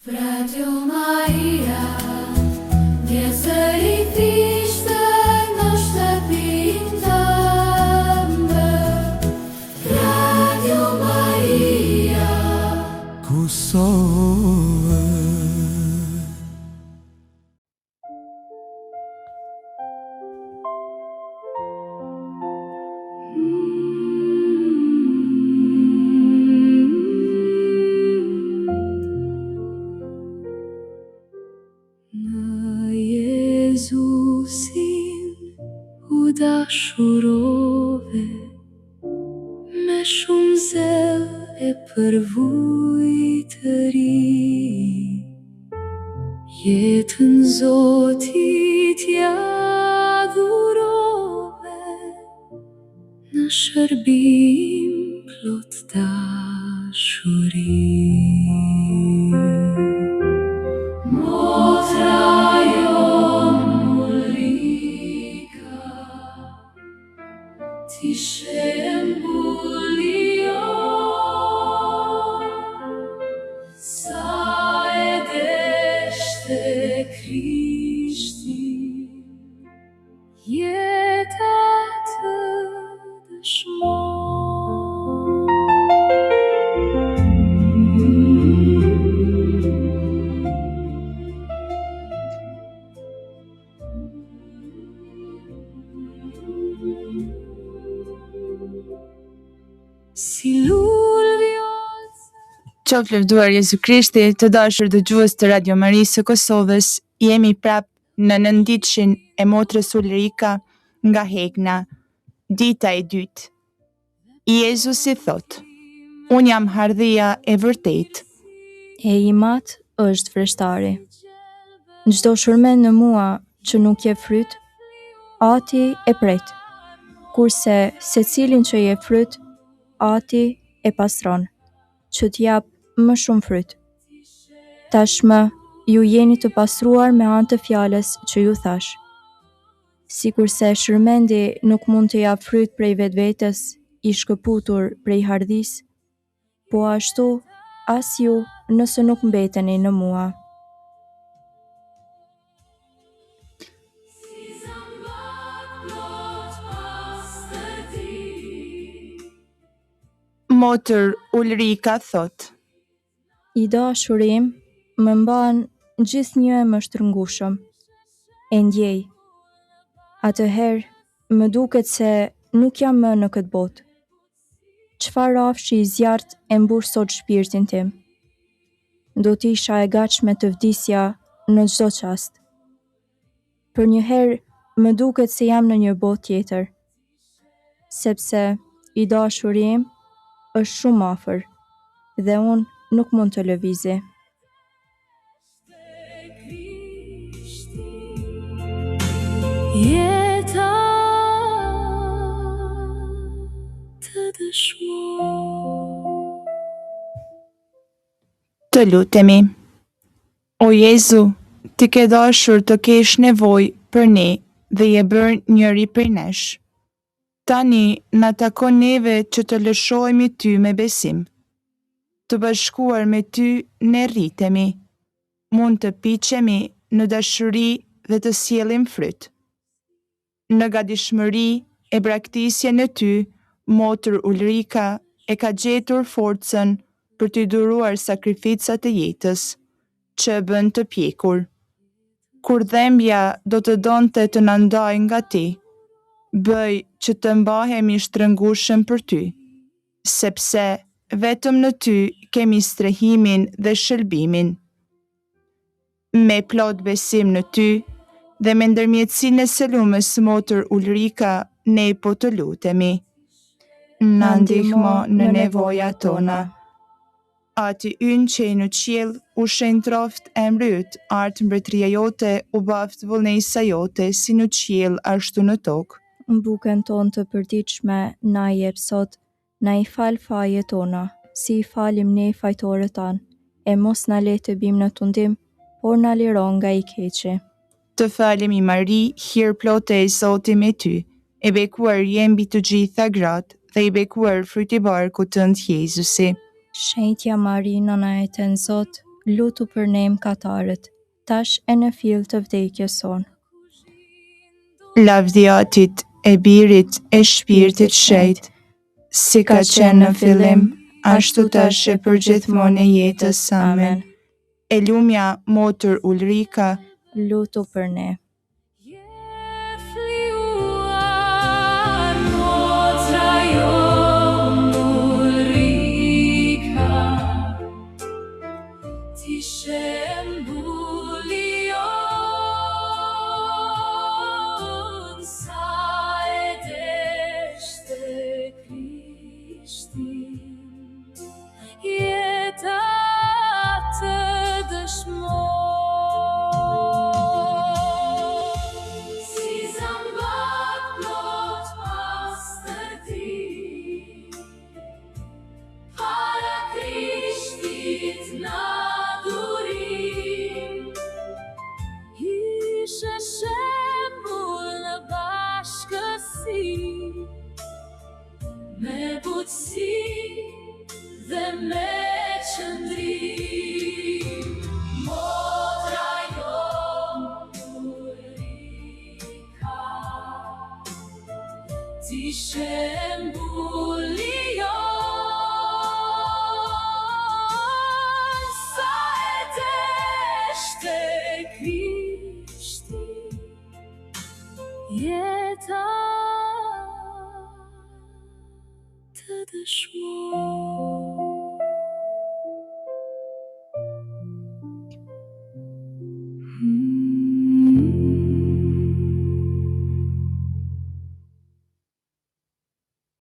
Radio Maria, vjesëri Krishtë në shtëpinë tënde. Radio Maria, Kosovë. Jezusin u dashurove, me shumë zel e përvujtëri. Jetën Zotit ja dhurove, në shërbim plot dashuri. Motra jon Ulrika, ti shembulli jon, sa e deshte Krishti, jeta të dëshmon. Si lul vjollce. Qoftë lëvduar Jezu Krishti, të dashur dëgjues të Radio Marisë së Kosovës, jemi prap në nënditshin e motrës Ulrika nga Hegna, dita e dytë. Jezusi thot: Unë jam hardhia e vërtet. E i matë është vreshtari. Çdo shurmen në mua që nuk je fryt, ati e pret, kurse secilin që je fryt, ati e pastron, që t'jap më shumë fryt. Tashmë ju jeni të pastruar me anë të fjalës që ju thash. Sikurse shërmendi nuk mund të jap fryt prej vetvetes, i shkëputur prej hardhisë, po ashtu as ju nëse nuk mbeteni në mua. Motër Ulrika thot: I dashurim më mban gjithnjë më shtrëngushëm. E ndjej. Atëherë më duket se nuk jam më në këtë botë. Çfarë rafshi i zjarrt e mbush sot shpirtin tim? Do t'isha e gatshme të vdisja në çdo çast. Për një herë më duket se jam në një botë tjetër, sepse i dashuri im është shumë afër dhe unë nuk mund të lëvizi. Jeta të dëshmon. Të lutemi. O Jezu, ti ke dashur të kesh nevojë për ne dhe je bërë njëri për nesh. Tani na takon neve që të lëshohemi ty me besim. Të bashkuar me ty ne rritemi. Mund të piqemi në dashuri dhe të sjellim fryt. Në gatishmëri e braktisje në ty, motër Ulrika e ka gjetur forcën për t'i duruar sakrificat e jetës, që e bën të pjekur. Kur dhembja do të donte të na ndajë nga ti, bëj që të mbahemi shtrëngushëm për ty, sepse vetëm në ty kemi strehimin dhe shëlbimin. Me plot besim në ty dhe me ndërmjetësinë e selumës motër Ulrika, ne po të lutemi. Na ndihmo në nevojat tona. Ati ynë që e në qiell, u shenjë troft e mbyt, art mbretëria jote, u baft vullnesa jote, si në qiell ashtu në tokë. Bukën tonë të përditshme na i jep sot, na i fal fajet tona, si i falim ne fajtorët tanë, e mos na le të bim në tundim, por na liron nga i keqi. Të falemi Mari, hir plote e Zoti me ty, e bekuar je mbi të gjitha gratë dhe i bekuar fruti i barkut tënd Jezusi. Shenjtja Mari, nëna e Zot, lutu për ne mëkatarët, tash e në fill të vdekjes sonë. Lavdiatit e Birit e Shpirtit Shenjtë, si ka qenë në fillim, ashtu tash e përgjithmonë e jetës. Amen. E lumja motër Ulrika, Lutu për ne. Je fliuar motra jon Ulrika, ti shembulion sa e deshte Krishtin, jeta të dëshmon. Si zambat plot pastërti, para Krishtit në durim, ishe shembull në bashkësi, me butësi dhe me qëndrim. Motra jon Ulrika, ti shembulion sa e deshte Krishti, jeta të dëshmon.